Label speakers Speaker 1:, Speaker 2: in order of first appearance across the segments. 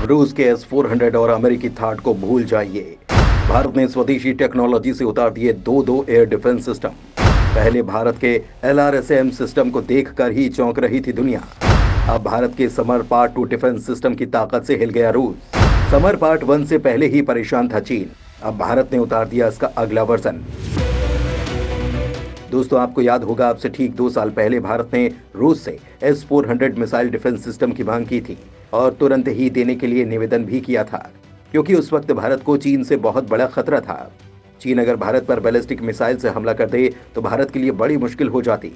Speaker 1: अब रूस के S-400 और अमेरिकी थाट को भूल जाइए। भारत ने स्वदेशी टेक्नोलॉजी से उतार दिए दो एयर डिफेंस सिस्टम। पहले भारत के LRSAM सिस्टम को देखकर ही चौंक रही थी दुनिया। अब भारत के समर पार्ट 2 डिफेंस सिस्टम की ताकत से हिल गया रूस। समर पार्ट 1 से पहले ही परेशान था चीन। अब भारत ने उतार दिया इसका अगला वर्जन। दोस्तों, आपको याद होगा, अब से ठीक 2 साल पहले भारत ने रूस से S-400 मिसाइल डिफेंस सिस्टम की मांग की थी और तुरंत ही देने के लिए निवेदन भी किया था, क्योंकि उस वक्त भारत को चीन से बहुत बड़ा खतरा था। चीन अगर भारत पर बैलिस्टिक मिसाइल से हमला कर दे तो भारत के लिए बड़ी मुश्किल हो जाती।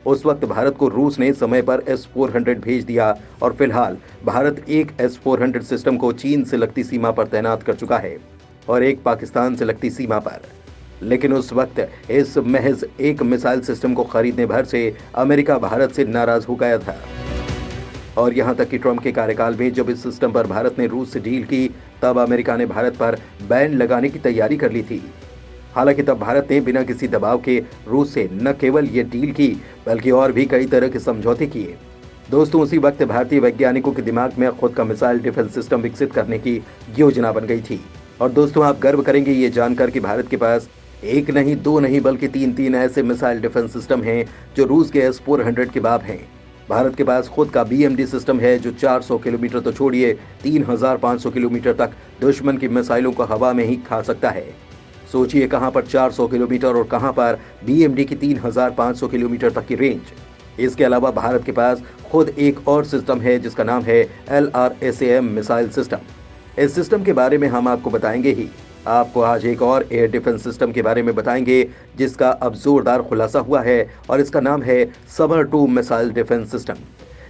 Speaker 1: उस वक्त भारत को रूस ने समय पर S-400 भेज दिया और फिलहाल भारत एक S-400 सिस्टम को चीन से लगती सीमा पर तैनात कर चुका है और एक पाकिस्तान से लगती सीमा पर। लेकिन उस वक्त इस महज एक मिसाइल सिस्टम को खरीदने भर से अमेरिका भारत से नाराज हो गया था। और यहां तक कि ट्रंप के कार्यकाल में जब इस सिस्टम पर भारत ने रूस से डील की, तब अमेरिका ने भारत पर बैन लगाने की तैयारी कर ली थी। हालांकि तब भारत ने बिना किसी दबाव के रूस से न केवल ये डील की, बल्कि और भी कई तरह के समझौते किए। दोस्तों, उसी वक्त भारतीय वैज्ञानिकों के दिमाग में खुद का मिसाइल डिफेंस सिस्टम विकसित करने की योजना बन गई थी। और दोस्तों, आप गर्व करेंगे ये जानकर कि भारत के पास एक नहीं, दो नहीं, बल्कि तीन ऐसे मिसाइल डिफेंस सिस्टम हैं जो रूस के S-400 के बाप हैं। भारत के पास खुद का BMD सिस्टम है जो 400 किलोमीटर तो छोड़िए, 3500 किलोमीटर तक दुश्मन की मिसाइलों को हवा में ही खा सकता है। सोचिए, कहां पर 400 किलोमीटर और कहां पर BMD की 3500 किलोमीटर तक की रेंज। इसके अलावा भारत के पास खुद एक और सिस्टम है जिसका नाम है LRSAM मिसाइल सिस्टम। इस सिस्टम के बारे में हम आपको बताएंगे ही। आपको आज एक और एयर डिफेंस सिस्टम के बारे में बताएंगे जिसका अब जोरदार खुलासा हुआ है और इसका नाम है समर 2 मिसाइल डिफेंस सिस्टम।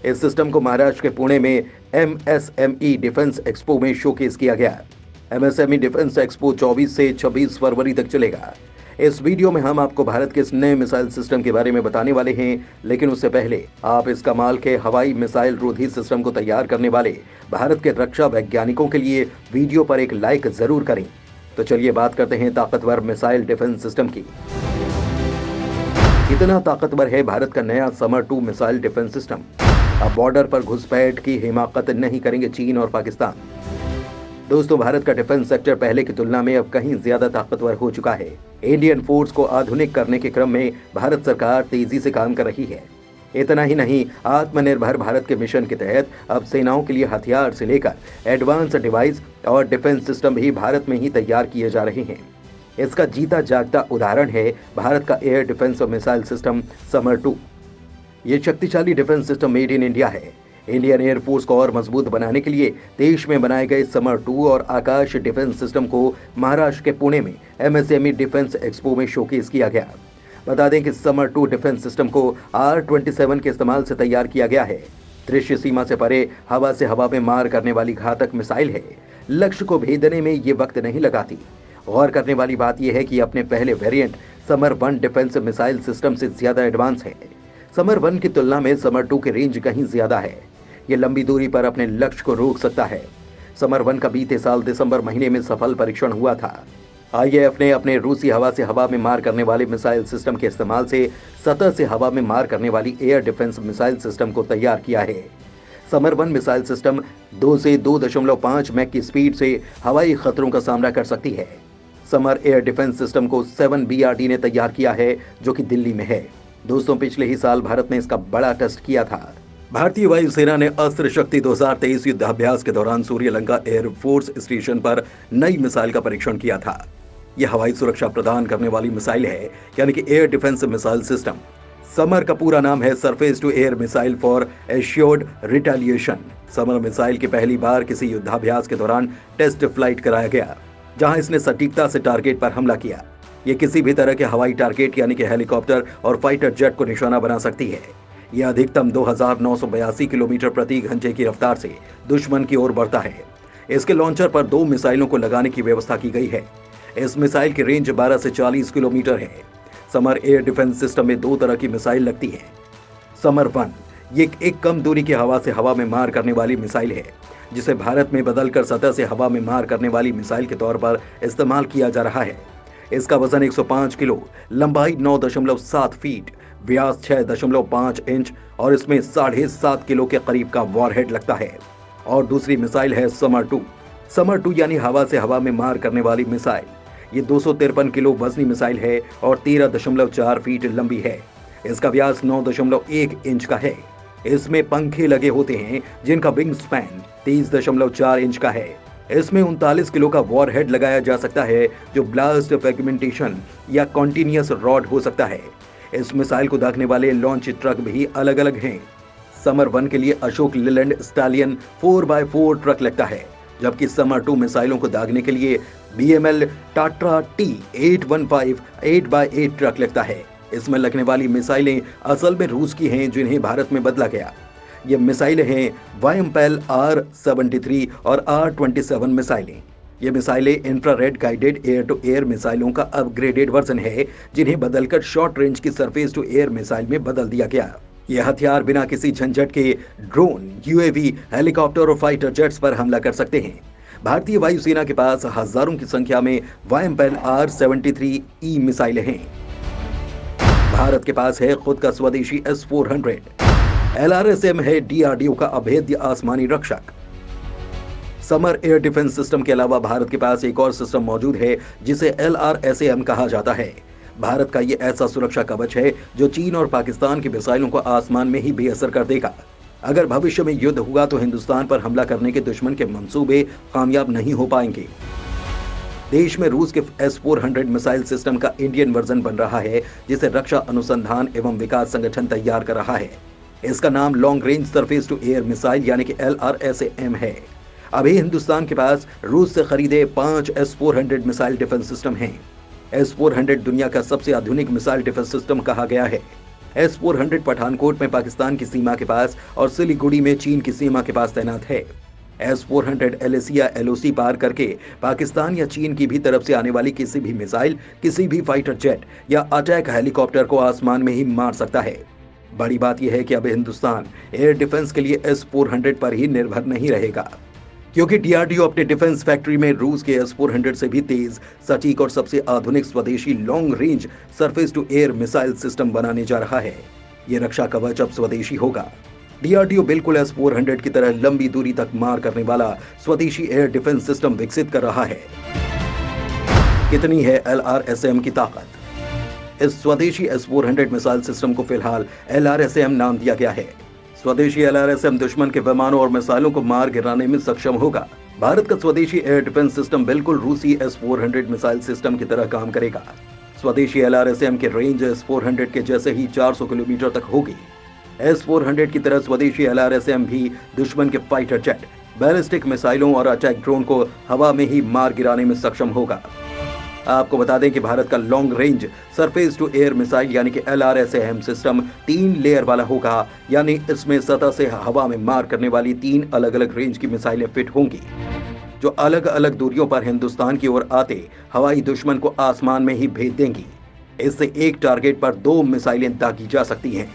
Speaker 1: इस सिस्टम को महाराष्ट्र के पुणे में MSME डिफेंस एक्सपो में शोकेस किया गया। MSME डिफेंस एक्सपो 24 से 26 फरवरी तक चलेगा। इस वीडियो में हम आपको भारत के इस नए मिसाइल सिस्टम के बारे में बताने वाले हैं, लेकिन उससे पहले आप इस कमाल के हवाई मिसाइल रोधी सिस्टम को तैयार करने वाले भारत के रक्षा वैज्ञानिकों के लिए वीडियो पर एक लाइक जरूर करें। तो चलिए बात करते हैं ताकतवर मिसाइल डिफेंस सिस्टम की। कितना ताकतवर है भारत का नया समर 2 मिसाइल डिफेंस सिस्टम? अब बॉर्डर पर घुसपैठ की हिमाकत नहीं करेंगे चीन और पाकिस्तान। दोस्तों, भारत का डिफेंस सेक्टर पहले की तुलना में अब कहीं ज्यादा ताकतवर हो चुका है। इंडियन फोर्स को आधुनिक करने के क्रम में भारत सरकार तेजी से काम कर रही है। इतना ही नहीं, आत्मनिर्भर भारत के मिशन के तहत अब सेनाओं के लिए हथियार से लेकर एडवांस डिवाइस और डिफेंस सिस्टम भी भारत में ही तैयार किए जा रहे हैं। इसका जीता जागता उदाहरण है भारत का एयर डिफेंस और मिसाइल सिस्टम समर 2। ये शक्तिशाली defence system made in India है। इंडियन एयरफोर्स को और मजबूत बनाने के लिए देश में बनाए गए समर 2 और आकाश डिफेंस सिस्टम को महाराष्ट्र के पुणे में MSME डिफेंस एक्सपो में शोकेस किया गया। बता दें कि समर 2 डिफेंस सिस्टम को R-27 के इस्तेमाल से तैयार किया गया है। दृश्य सीमा से परे हवा से हवा में मार करने वाली घातक मिसाइल है। लक्ष्य को भेदने में ये वक्त नहीं लगाती। गौर करने वाली बात यह है कि अपने पहले variant summer 1 defence missile system से ज्यादा एडवांस है। समर 1 की तुलना में समर 2 की रेंज कहीं ज्यादा है। ये लंबी दूरी पर अपने लक्ष्य को रोक सकता है। समर 1 का बीते साल दिसंबर महीने में सफल परीक्षण हुआ था। IAF ने अपने रूसी हवा से हवा में मार करने वाले मिसाइल सिस्टम के इस्तेमाल से सतह से हवा में मार करने वाली एयर डिफेंस मिसाइल सिस्टम को तैयार किया है। समर 1 मिसाइल सिस्टम 2 से 2.5 मैक की स्पीड से हवाई खतरों का सामना कर सकती है। समर एयर डिफेंस सिस्टम को 7 BRD ने तैयार किया है, जो कि दिल्ली में है। दोस्तों, पिछले ही साल भारत ने इसका बड़ा टेस्ट किया था। भारतीय वायुसेना ने अस्त्र शक्ति 2023 युद्धाभ्यास के दौरान सूर्यलंका एयरफोर्स स्टेशन पर नई मिसाइल का परीक्षण किया था। यह हवाई सुरक्षा प्रदान करने वाली मिसाइल है, यानी कि air defence missile system. SAMAR का पूरा नाम है surface to air missile for assured retaliation. SAMAR missile की पहली बार किसी युद्धाभ्यास के दौरान टेस्ट फ्लाइट कराया गया, जहां इसने सटीकता से टारगेट पर हमला किया। यह किसी भी तरह के हवाई टारगेट यानी कि हेलीकॉप्टर और फाइटर जेट को निशाना बना सकती है। यह अधिकतम 2982 किलोमीटर प्रति घंटे की रफ्तार से दुश्मन की ओर बढ़ता है। इसके लॉन्चर पर 2 मिसाइलों को लगाने की व्यवस्था की गई है। इस मिसाइल की रेंज 12 से 40 किलोमीटर है। समर एयर डिफेंस सिस्टम में 2 तरह की मिसाइल लगती है। समर 1 ये एक कम दूरी की हवा से हवा में मार करने वाली मिसाइल है, जिसे भारत में बदलकर सतह से हवा में मार करने वाली मिसाइल के तौर पर इस्तेमाल किया जा रहा है। इसका वजन 105 किलो, लंबाई 9.7 फीट, व्यास 6.5 इंच और इसमें 7.5 किलो के करीब का वॉरहेड लगता है। और दूसरी मिसाइल है समर 2। समर 2 यानी हवा से हवा में मार करने वाली मिसाइल। ये 253 किलो वजनी मिसाइल है और 13.4 फीट लंबी है। इसका व्यास 9.1 इंच का है। इसमें पंखे लगे होते हैं जिनका विंग स्पैन 30.4 इंच का है। इसमें 39 किलो का वॉरहेड लगाया जा सकता है जो ब्लास्ट फ्रेगमेंटेशन या कॉन्टिन्यूअस रॉड हो सकता है। इस मिसाइल को दागने वाले लॉन्च ट्रक भी अलग अलग हैं। समर 1 के लिए Ashok Leyland stallion 4x4 truck लगता है, जबकि समर 2 मिसाइलों को दागने के लिए BML टाट्रा T815 8x8 ट्रक लगता है। इसमें लगने वाली मिसाइलें असल में रूस की हैं जिन्हें भारत में बदला गया। ये मिसाइलें हैं वायम्पेल R73 और R27 मिसाइलें। ये मिसाइलें infrared guided air to air मिसाइलों का अपग्रेडेड वर्जन है जिन्हें बदलकर शॉर्ट रेंज की सरफेस टू एयर मिसाइल में बदल दिया गया। ये हथियार बिना किसी झंझट के ड्रोन, UAV, हेलीकॉप्टर और फाइटर जेट्स पर हमला कर सकते हैं। भारतीय वायुसेना के पास हजारों की संख्या में वायम्पेल R73E मिसाइलें हैं। भारत के पास है खुद का स्वदेशी S-400। LRSM है DRDO का अभेद्य आसमानी रक्षक। समर एयर डिफेंस सिस्टम के अलावा भारत के पास एक और सिस्टम मौजूद है जिसे LRSAM कहा जाता है। भारत का ये ऐसा सुरक्षा कवच है जो चीन और पाकिस्तान की मिसाइलों को आसमान में ही बेअसर कर देगा। अगर भविष्य में युद्ध हुआ तो हिंदुस्तान पर हमला करने के दुश्मन के मंसूबे कामयाब नहीं हो पाएंगे। देश में रूस के S-400 मिसाइल सिस्टम का इंडियन वर्जन बन रहा है जिसे रक्षा अनुसंधान एवं विकास संगठन तैयार कर रहा है। इसका नाम long range surface to air missile यानी कि LRSAM है। अभी हिंदुस्तान के पास रूस से खरीदे 5 S-400 मिसाइल डिफेंस सिस्टम हैं। S-400 दुनिया का सबसे आधुनिक मिसाइल डिफेंस सिस्टम कहा गया है। S-400 पठानकोट में पाकिस्तान की सीमा के पास और सिलीगुड़ी में चीन की सीमा के पास तैनात है। S-400 LAC या LOC पार करके पाकिस्तान या चीन की भी तरफ से आने वाली किसी भी मिसाइल, किसी भी फाइटर जेट या अटैक हेलीकॉप्टर को आसमान में ही मार सकता है। बड़ी बात यह है कि अब हिंदुस्तान एयर डिफेंस के लिए S-400 पर ही निर्भर नहीं रहेगा, क्योंकि DRDO अपने डिफेंस फैक्ट्री में रूस के S-400 से भी तेज, सटीक और सबसे आधुनिक स्वदेशी long range surface to air missile system बनाने जा रहा है। ये रक्षा कवच अब स्वदेशी होगा। DRDO बिल्कुल S-400 की तरह लंबी दूरी तक मार करने वाला स्वदेशी एयर डिफेंस सिस्टम विकसित कर रहा है। कितनी है LRSAM की ताकत? इस स्वदेशी S-400 मिसाइल सिस्टम को फिलहाल LRSAM नाम दिया गया है। स्वदेशी LRSAM दुश्मन के विमानों और मिसाइलों को मार गिराने में सक्षम होगा। भारत का स्वदेशी एयर डिफेंस सिस्टम बिल्कुल रूसी S-400 मिसाइल सिस्टम की तरह काम करेगा। स्वदेशी LRSAM के रेंज S-400 के जैसे ही 400 किलोमीटर तक होगी। S-400 की तरह स्वदेशी LRSAM भी दुश्मन के फाइटर जेट, बैलिस्टिक मिसाइलों और अटैक ड्रोन को हवा में ही मार गिराने में सक्षम होगा। आपको बता दें कि भारत का long range surface to air missile यानी कि LRSAM सिस्टम 3 लेयर वाला होगा, यानी इसमें सतह से हवा में मार करने वाली 3 अलग अलग रेंज की मिसाइलें फिट होंगी, जो अलग अलग दूरियों पर हिंदुस्तान की ओर आते हवाई दुश्मन को आसमान में ही भेज देंगी। इससे एक टारगेट पर 2 मिसाइलें दागी जा सकती हैं।